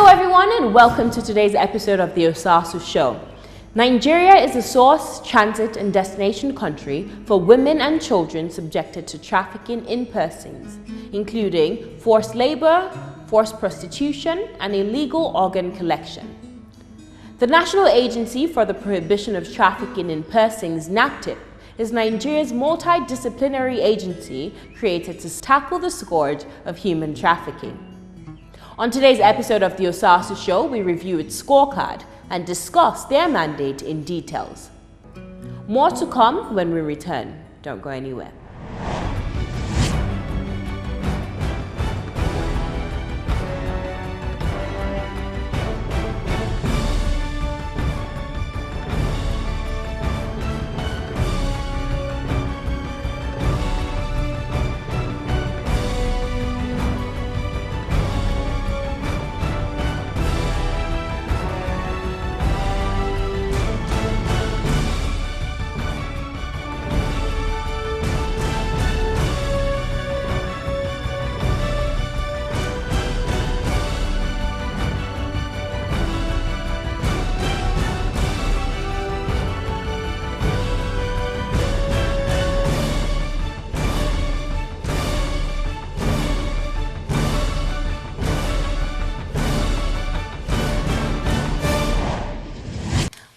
Hello everyone and welcome to today's episode of the Osasu Show. Nigeria is a source, transit and destination country for women and children subjected to trafficking in persons, including forced labor, forced prostitution and illegal organ collection. The National Agency for the Prohibition of Trafficking in Persons, NAPTIP, is Nigeria's multidisciplinary agency created to tackle the scourge of human trafficking. On today's episode of the Osasu Show, we review its scorecard and discuss their mandate in details. More to come when we return. Don't go anywhere.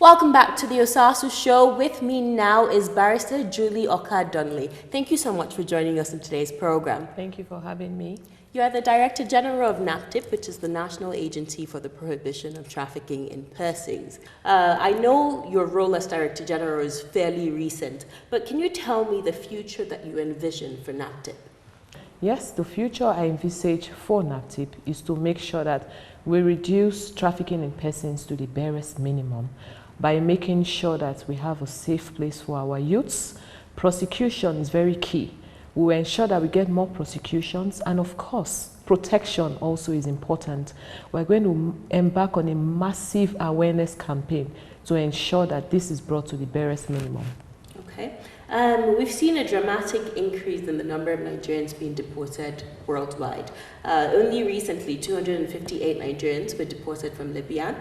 Welcome back to the Osasu Show. With me now is Barrister Julie Oka-Dunley. Thank you so much for joining us in today's program. Thank you for having me. You are the Director General of NAPTIP, which is the National Agency for the Prohibition of Trafficking in Persons. I know your role as Director General is fairly recent, but can you tell me the future that you envision for NAPTIP? Yes, the future I envisage for NAPTIP is to make sure that we reduce trafficking in persons to the barest minimum by making sure that we have a safe place for our youths. Prosecution is very key. We will ensure that we get more prosecutions, and of course, protection also is important. We're going to embark on a massive awareness campaign to ensure that this is brought to the barest minimum. Okay. We've seen a dramatic increase in the number of Nigerians being deported worldwide. Only recently, 258 Nigerians were deported from Libya,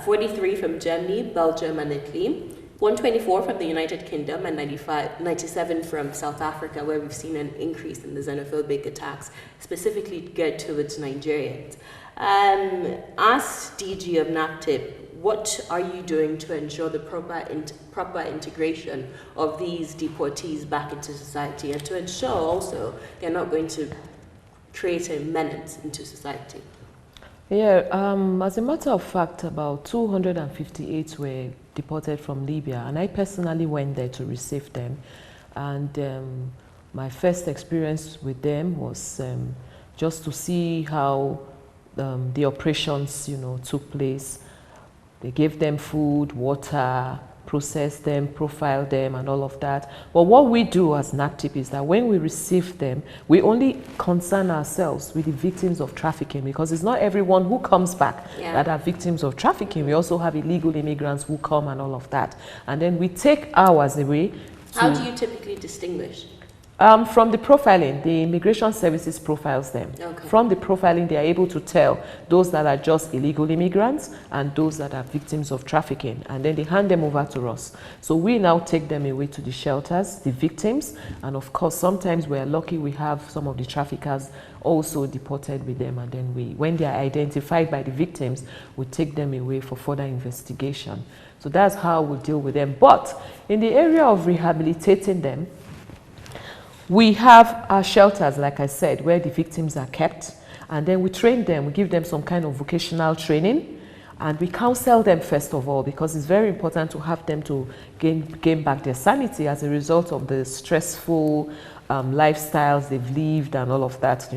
43 from Germany, Belgium and Italy, 124 from the United Kingdom and 97 from South Africa, where we've seen an increase in the xenophobic attacks, specifically geared towards Nigerians. As DG of NAPTIP, what are you doing to ensure the proper integration of these deportees back into society, and to ensure also they're not going to create a menace into society? Yeah, as a matter of fact, about 258 were deported from Libya, and I personally went there to receive them. And my first experience with them was just to see how the operations, took place. They gave them food, water, processed them, profiled them, and all of that. But what we do as NAPTIP is that when we receive them, we only concern ourselves with the victims of trafficking, because it's not everyone who comes back that are victims of trafficking. We also have illegal immigrants who come and all of that. And then we take ours away. How do you typically distinguish? From the profiling, the immigration services profiles them. Okay. From the profiling, they are able to tell those that are just illegal immigrants and those that are victims of trafficking, and then they hand them over to us. So we now take them away to the shelters, the victims, and of course, sometimes we are lucky we have some of the traffickers also deported with them, and then when they are identified by the victims, we take them away for further investigation. So that's how we deal with them. But in the area of rehabilitating them, we have our shelters, like I said, where the victims are kept, and then we train them, we give them some kind of vocational training, and we counsel them first of all, because it's very important to have them to gain back their sanity as a result of the stressful lifestyles they've lived and all of that,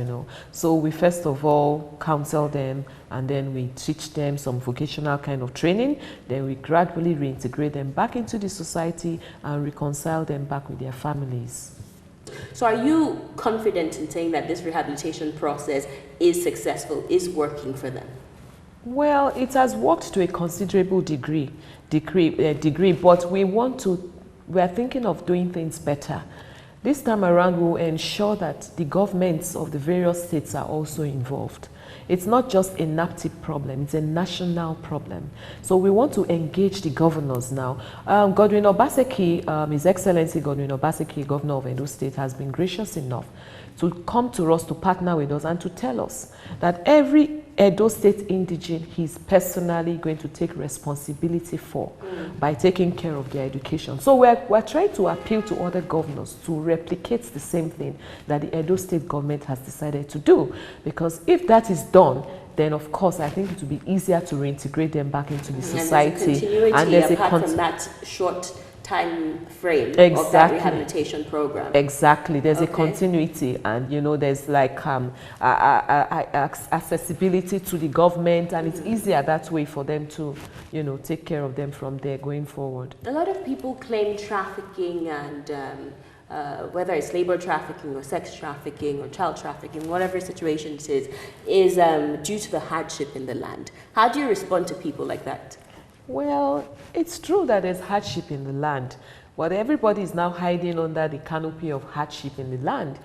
So we first of all counsel them, and then we teach them some vocational kind of training. Then we gradually reintegrate them back into the society and reconcile them back with their families. So are you confident in saying that this rehabilitation process is successful, is working for them? Well, it has worked to a considerable degree, but we are thinking of doing things better. This time around, we'll ensure that the governments of the various states are also involved. It's not just a NAPTIP problem, it's a national problem. So we want to engage the governors now. Godwin Obaseki, His Excellency Godwin Obaseki, Governor of Edo State, has been gracious enough to come to us, to partner with us, and to tell us that every Edo State indigene he's personally going to take responsibility for by taking care of their education. So we're trying to appeal to other governors to replicate the same thing that the Edo State government has decided to do. Because if that is done, then of course I think it will be easier to reintegrate them back into the society. And there's a apart from that short time frame of that rehabilitation program. Exactly. There's a continuity, and you know, there's like accessibility to the government, and it's easier that way for them to, you know, take care of them from there going forward. A lot of people claim trafficking and whether it's labor trafficking or sex trafficking or child trafficking, whatever situation it is due to the hardship in the land. How do you respond to people like that? Well, it's true that there's hardship in the land, but everybody is now hiding under the canopy of hardship in the land.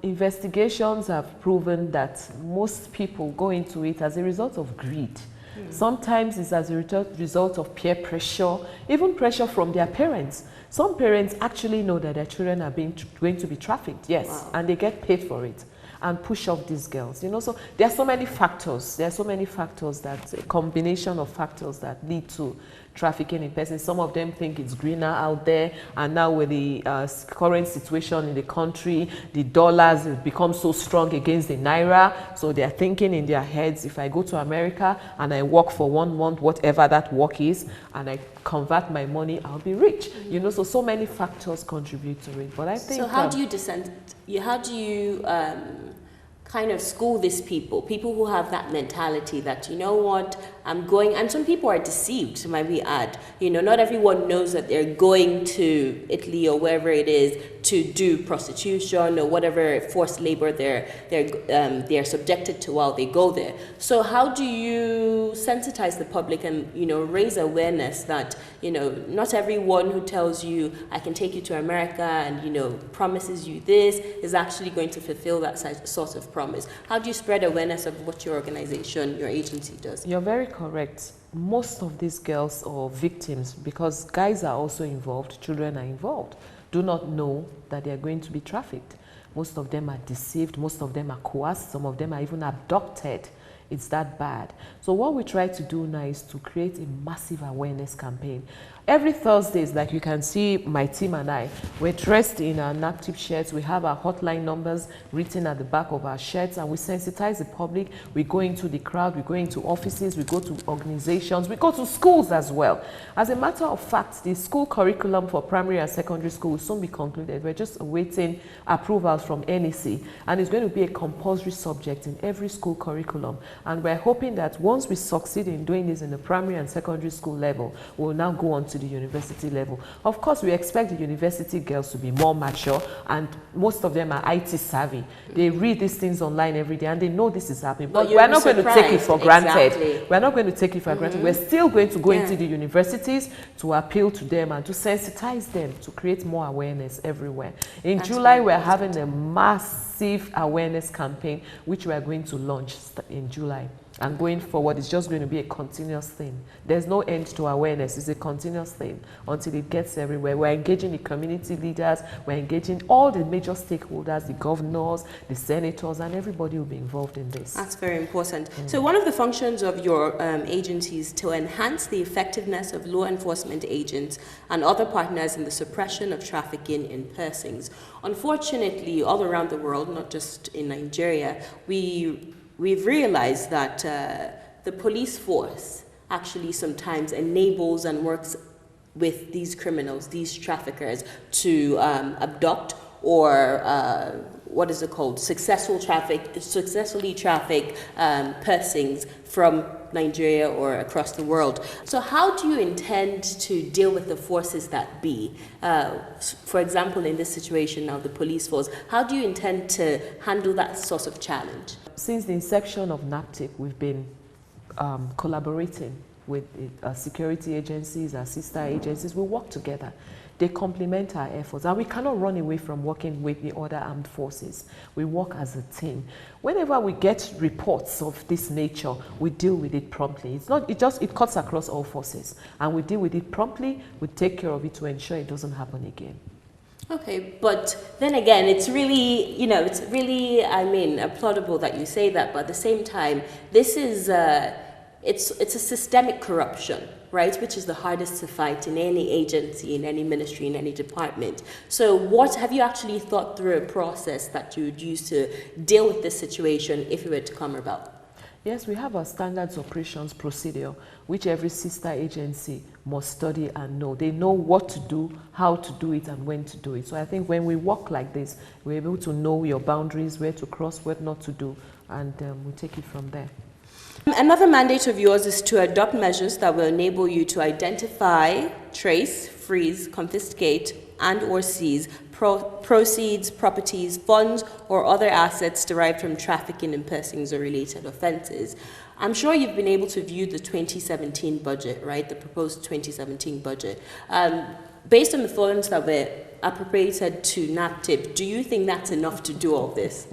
Investigations have proven that most people go into it as a result of greed. Sometimes it's as a result of peer pressure, even pressure from their parents. Some parents actually know that their children are going to be trafficked, yes, and they get paid for it and push off these girls, you know. So there are so many factors. There are so many factors, that a combination of factors that lead to trafficking in persons. Some of them think it's greener out there, and now with the current situation in the country, the dollars have become so strong against the naira, so they're thinking in their heads, if I go to America and I work for 1 month, whatever that work is, and I convert my money, I'll be rich. You know, so many factors contribute to it. But I think, so how do you kind of school these people who have that mentality that, you know what, I'm going, and some people are deceived, might we add. You know, not everyone knows that they're going to Italy or wherever it is to do prostitution or whatever forced labor they're subjected to while they go there. So how do you sensitize the public and, you know, raise awareness that, you know, not everyone who tells you I can take you to America and, you know, promises you this is actually going to fulfill that sort of promise? How do you spread awareness of what your organization, your agency does? You're very correct. Most of these girls or victims, because guys are also involved, children are involved, do not know that they are going to be trafficked. Most of them are deceived, most of them are coerced, some of them are even abducted. It's that bad. So what we try to do now is to create a massive awareness campaign. Every Thursdays, like you can see, my team and I, we're dressed in our NAPTIP shirts. We have our hotline numbers written at the back of our shirts, and we sensitize the public. We go into the crowd, we go into offices, we go to organizations, we go to schools as well. As a matter of fact, the school curriculum for primary and secondary school will soon be concluded. We're just awaiting approvals from NEC, and it's going to be a compulsory subject in every school curriculum. And we're hoping that once we succeed in doing this in the primary and secondary school level, we'll now go on to the university level. Of course, we expect the university girls to be more mature, and most of them are IT savvy. They read these things online every day, and they know this is happening. But we're not going to take it for granted. We're not going to take it for granted. We're still going to go into the universities to appeal to them and to sensitize them, to create more awareness everywhere. In July, we're having a massive awareness campaign, which we are going to launch in July. And going forward, it's just going to be a continuous thing. There's no end to awareness. It's a continuous thing until it gets everywhere. We're engaging the community leaders. We're engaging all the major stakeholders, the governors, the senators, and everybody will be involved in this. That's very important. So one of the functions of your agency is to enhance the effectiveness of law enforcement agents and other partners in the suppression of trafficking in persons. Unfortunately, all around the world, not just in Nigeria, we've realized that the police force actually sometimes enables and works with these criminals, these traffickers, to abduct or what is it called? Successfully traffic persons from Nigeria or across the world. So how do you intend to deal with the forces that be? For example, in this situation now, the police force, how do you intend to handle that sort of challenge? Since the inception of NAPTIP, we've been collaborating with security agencies, our sister agencies. We work together. they complement our efforts, and we cannot run away from working with the other armed forces. We work as a team. Whenever we get reports of this nature, we deal with it promptly. It cuts across all forces, and we deal with it promptly. We take care of it to ensure it doesn't happen again. Okay, but then again, it's really, applaudable that you say that, but at the same time, this is, it's a systemic corruption, right, which is the hardest to fight in any agency, in any ministry, in any department. So what, have you actually thought through a process that you would use to deal with this situation if it were to come about? Yes, we have a standards operations procedure, which every sister agency must study and know. They know what to do, how to do it, and when to do it. So I think when we work like this, we're able to know your boundaries, where to cross, what not to do, and we take it from there. Another mandate of yours is to adopt measures that will enable you to identify, trace, freeze, confiscate, and or seize proceeds, properties, funds, or other assets derived from trafficking in persons or related offences. I'm sure you've been able to view the 2017 budget, right? The proposed 2017 budget. Based on the funds that were appropriated to NAPTIP, do you think that's enough to do all this?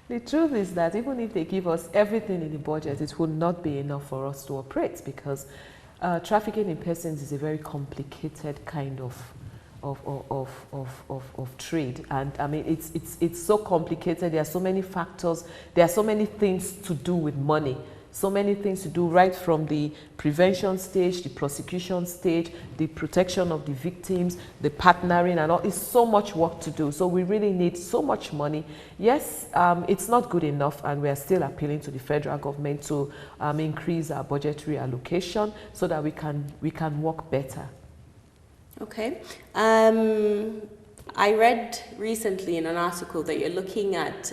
The truth is that even if they give us everything in the budget, it will not be enough for us to operate, because trafficking in persons is a very complicated kind of trade, and I mean it's so complicated. There are so many factors. There are so many things to do with money. So many things to do, right from the prevention stage, the prosecution stage, the protection of the victims, the partnering, and all. It's so much work to do. So we really need so much money. Yes, it's not good enough, and we are still appealing to the federal government to increase our budgetary allocation so that we can work better. Okay. I read recently in an article that you're looking at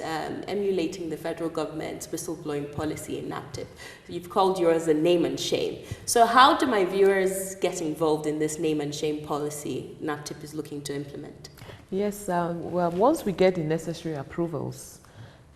emulating the federal government's whistleblowing policy in NAPTIP. You've called yours a name and shame. So how do my viewers get involved in this name and shame policy NAPTIP is looking to implement? Yes, well, once we get the necessary approvals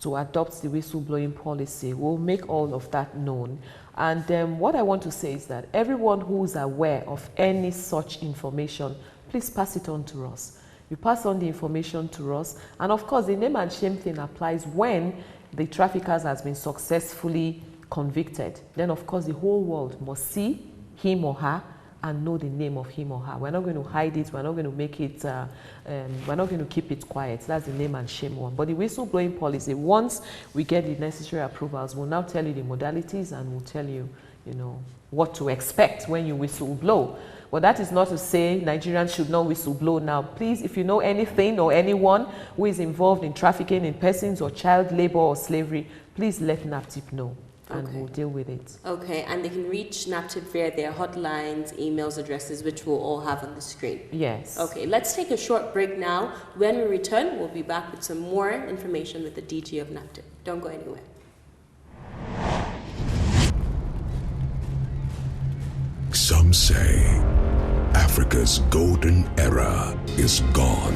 to adopt the whistleblowing policy, we'll make all of that known. And what I want to say is that everyone who's aware of any such information, please pass it on to us. You pass on the information to us, and of course the name and shame thing applies when the trafficker has been successfully convicted. Then of course the whole world must see him or her and know the name of him or her. We're not going to hide it, we're not going to make it, we're not going to keep it quiet. That's the name and shame one. But the whistleblowing policy, once we get the necessary approvals, we'll now tell you the modalities, and we'll tell you, what to expect when you whistleblow. But that is not to say Nigerians should not whistleblow now. Please, if you know anything or anyone who is involved in trafficking in persons or child labor or slavery, please let NAPTIP know, and we'll deal with it. Okay, and they can reach NAPTIP via their hotlines, emails, addresses, which we'll all have on the screen. Yes. Okay, let's take a short break now. When we return, we'll be back with some more information with the DG of NAPTIP. Don't go anywhere. Some say Africa's golden era is gone.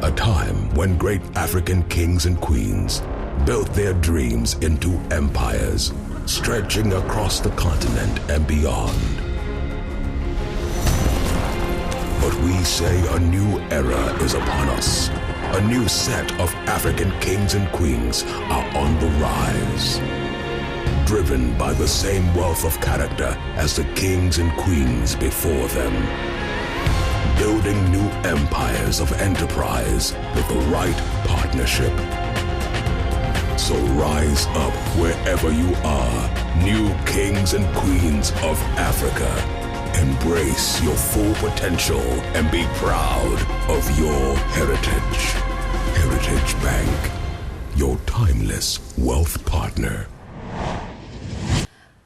A time when great African kings and queens built their dreams into empires, stretching across the continent and beyond. But we say a new era is upon us. A new set of African kings and queens are on the rise. Driven by the same wealth of character as the kings and queens before them. Building new empires of enterprise with the right partnership. So rise up wherever you are, new kings and queens of Africa. Embrace your full potential and be proud of your heritage. Heritage Bank, your timeless wealth partner.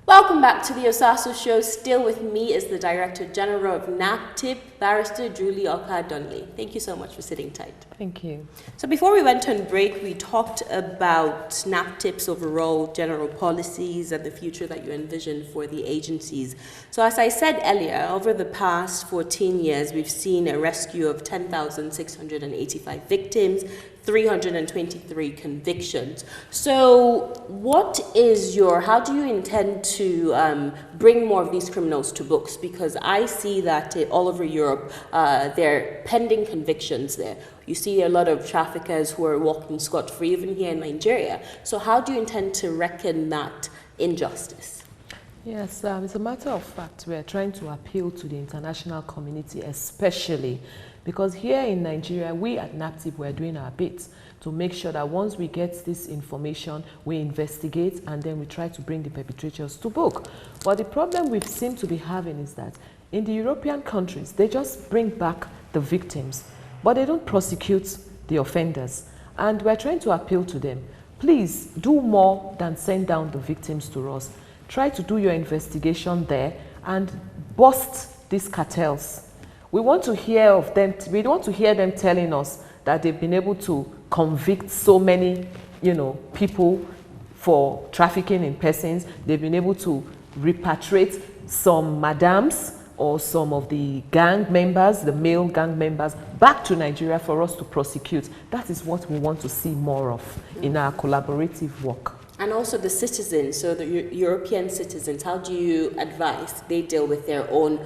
Welcome back to the Osasu Show. Still with me is the Director General of NAPTIP, Barrister Julie Oka-Dunley. Thank you so much for sitting tight. Thank you. So before we went on break, we talked about NAPTIP's overall general policies and the future that you envision for the agencies. So as I said earlier, over the past 14 years, we've seen a rescue of 10,685 victims, 323 convictions. So how do you intend to bring more of these criminals to books? Because I see that all over Europe, Europe, there are pending convictions there. You see a lot of traffickers who are walking scot-free even here in Nigeria. So how do you intend to reckon that injustice? Yes, it's a matter of fact. We are trying to appeal to the international community, especially because here in Nigeria, we at NAPTIP, we're doing our bit to make sure that once we get this information, we investigate and then we try to bring the perpetrators to book. But the problem we seem to be having is that in the European countries, they just bring back the victims, but they don't prosecute the offenders. And we're trying to appeal to them. Please do more than send down the victims to us. Try to do your investigation there and bust these cartels. We want to hear of them. We want to hear them telling us that they've been able to convict so many, people for trafficking in persons. They've been able to repatriate some madams or some of the gang members, the male gang members, back to Nigeria for us to prosecute. That is what we want to see more of in our collaborative work. And also the citizens, so the European citizens, how do you advise they deal with their own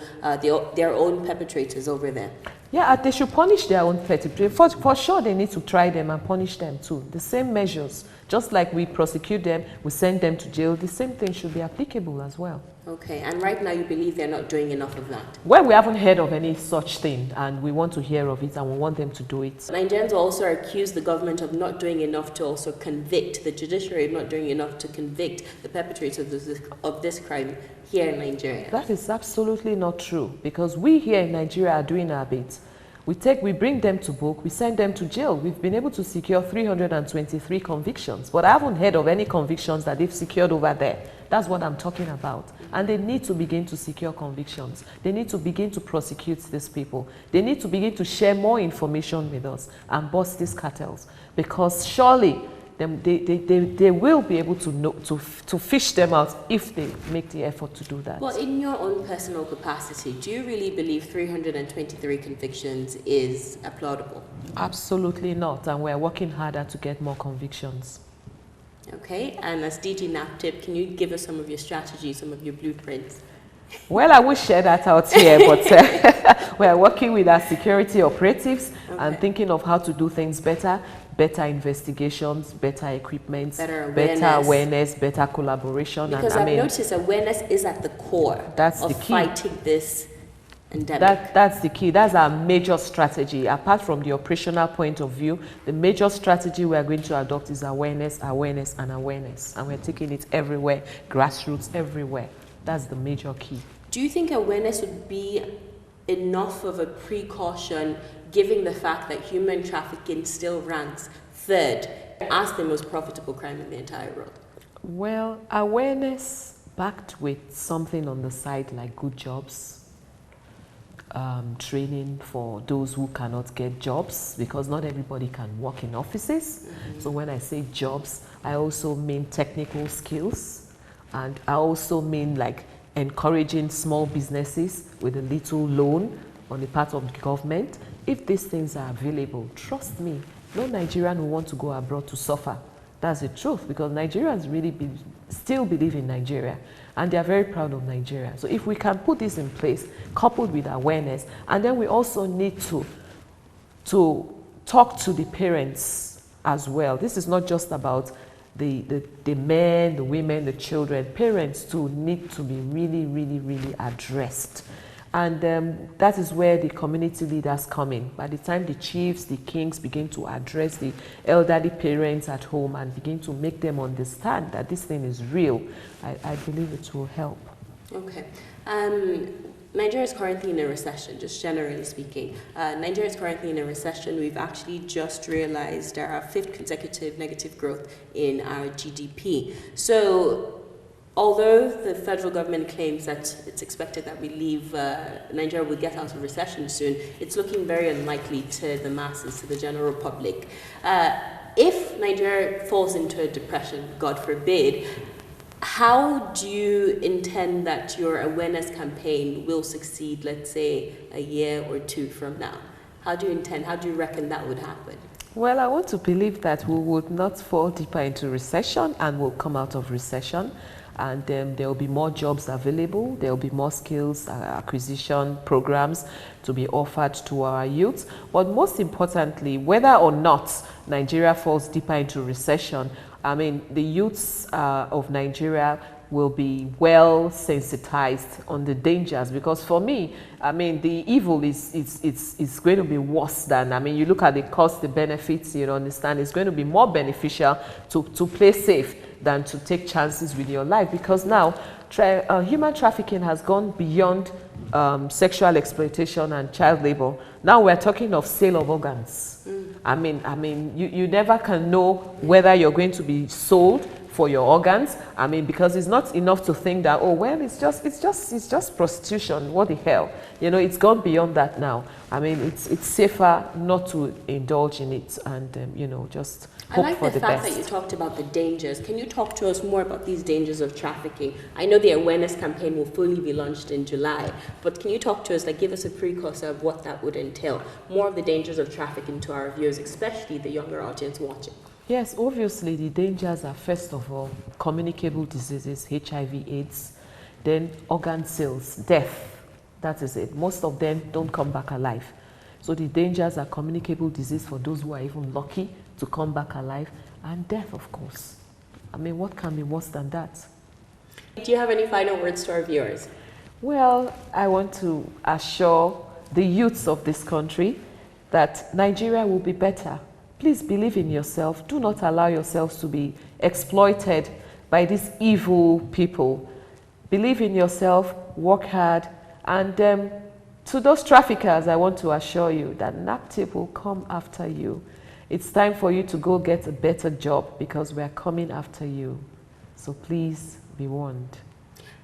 perpetrators over there? Yeah, they should punish their own perpetrators. For sure, they need to try them and punish them too. The same measures, just like we prosecute them, we send them to jail, the same thing should be applicable as well. Okay, and right now you believe they're not doing enough of that? Well, we haven't heard of any such thing, and we want to hear of it, and we want them to do it. Nigerians also accuse the government of not doing enough to also convict, the judiciary of not doing enough to convict the perpetrators of this crime here in Nigeria. That is absolutely not true, because we here in Nigeria are doing our bit. We bring them to book, we send them to jail. We've been able to secure 323 convictions, but I haven't heard of any convictions that they've secured over there. That's what I'm talking about. And they need to begin to secure convictions. They need to begin to prosecute these people. They need to begin to share more information with us and bust these cartels, because surely they will be able to fish them out if they make the effort to do that. Well, in your own personal capacity, do you really believe 323 convictions is applaudable? Absolutely not, and we're working harder to get more convictions. Okay, and as DG NAPTIP, can you give us some of your strategies, some of your blueprints? Well, I will share that out here, but we're working with our security operatives and thinking of how to do things better investigations, better equipment, better awareness, better collaboration. Because I've noticed awareness is at the core of fighting this endemic. That's the key. That's our major strategy. Apart from the operational point of view, the major strategy we are going to adopt is awareness, awareness, and awareness. And we're taking it everywhere, grassroots, everywhere. That's the major key. Do you think awareness would be enough of a precaution, given the fact that human trafficking still ranks third as the most profitable crime in the entire world? Well, awareness backed with something on the side like good jobs, training for those who cannot get jobs, because not everybody can work in offices. So when I say jobs, I also mean technical skills, and I also mean like encouraging small businesses with a little loan on the part of the government. If these things are available, trust me, no Nigerian will want to go abroad to suffer. That's the truth, because Nigerians really still believe in Nigeria, and they are very proud of Nigeria. So if we can put this in place, coupled with awareness, and then we also need to talk to the parents as well. This is not just about the men, the women, the children. Parents too need to be really, really, really addressed. And that is where the community leaders come in. By the time the chiefs, the kings begin to address the elderly parents at home and begin to make them understand that this thing is real, I believe it will help. Okay. Nigeria is currently in a recession, just generally speaking. Nigeria is currently in a recession. We've actually just realized our fifth consecutive negative growth in our GDP. So, although the federal government claims that it's expected that we leave, Nigeria will get out of recession soon, it's looking very unlikely to the masses, to the general public. If Nigeria falls into a depression, God forbid, how do you intend that your awareness campaign will succeed, let's say, a year or two from now? How do you reckon that would happen? Well, I want to believe that we would not fall deeper into recession and we'll come out of recession. And there will be more jobs available. There will be more skills acquisition programs to be offered to our youth. But most importantly, whether or not Nigeria falls deeper into recession, I mean, the youths of Nigeria will be well sensitized on the dangers, because for me, I mean, the evil is going to be worse than, I mean, you look at the cost, the benefits, you understand, it's going to be more beneficial to play safe than to take chances with your life, because now human trafficking has gone beyond sexual exploitation and child labor. Now we're talking of sale of organs. I mean, you never can know whether you're going to be sold for your organs. I mean, because it's not enough to think that, oh well, it's just prostitution. What the hell? You know, it's gone beyond that now. I mean, it's safer not to indulge in it, and you know, just hope for the best. I like the fact that you talked about the dangers. Can you talk to us more about these dangers of trafficking? I know the awareness campaign will fully be launched in July, but can you talk to us, like, give us a precursor of what that would entail? More of the dangers of trafficking to our viewers, especially the younger audience watching. Yes, obviously the dangers are, first of all, communicable diseases, HIV, AIDS, then organ sales, death. That is it. Most of them don't come back alive. So the dangers are communicable disease for those who are even lucky to come back alive, and death, of course. I mean, what can be worse than that? Do you have any final words to our viewers? Well, I want to assure the youths of this country that Nigeria will be better. Please believe in yourself. Do not allow yourselves to be exploited by these evil people. Believe in yourself, work hard, and to those traffickers, I want to assure you that NAPTIP will come after you. It's time for you to go get a better job, because we're coming after you. So please be warned.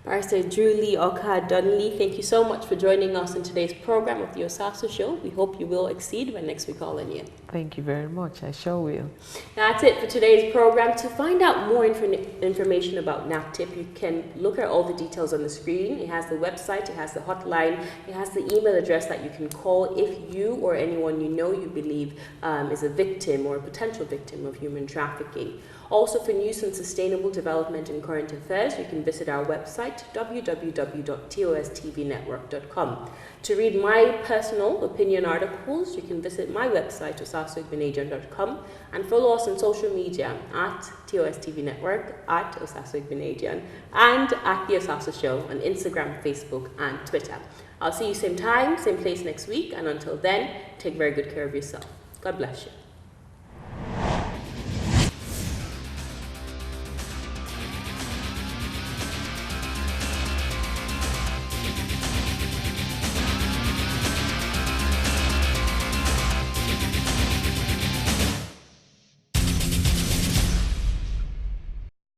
Barrister Julie Oka-Donnelly, thank you so much for joining us in today's program of the Osasu Show. We hope you will exceed when next we call on you. Thank you very much. I sure will. That's it for today's program. To find out more information about NAPTIP, you can look at all the details on the screen. It has the website, it has the hotline, it has the email address that you can call if you or anyone you know you believe is a victim or a potential victim of human trafficking. Also, for news on sustainable development and current affairs, you can visit our website, www.tostvnetwork.com. To read my personal opinion articles, you can visit my website, osasuigbenadian.com, and follow us on social media at TOSTV Network, at Osasu-Igbenadian, and at The Osasu Show on Instagram, Facebook, and Twitter. I'll see you same time, same place next week, and until then, take very good care of yourself. God bless you.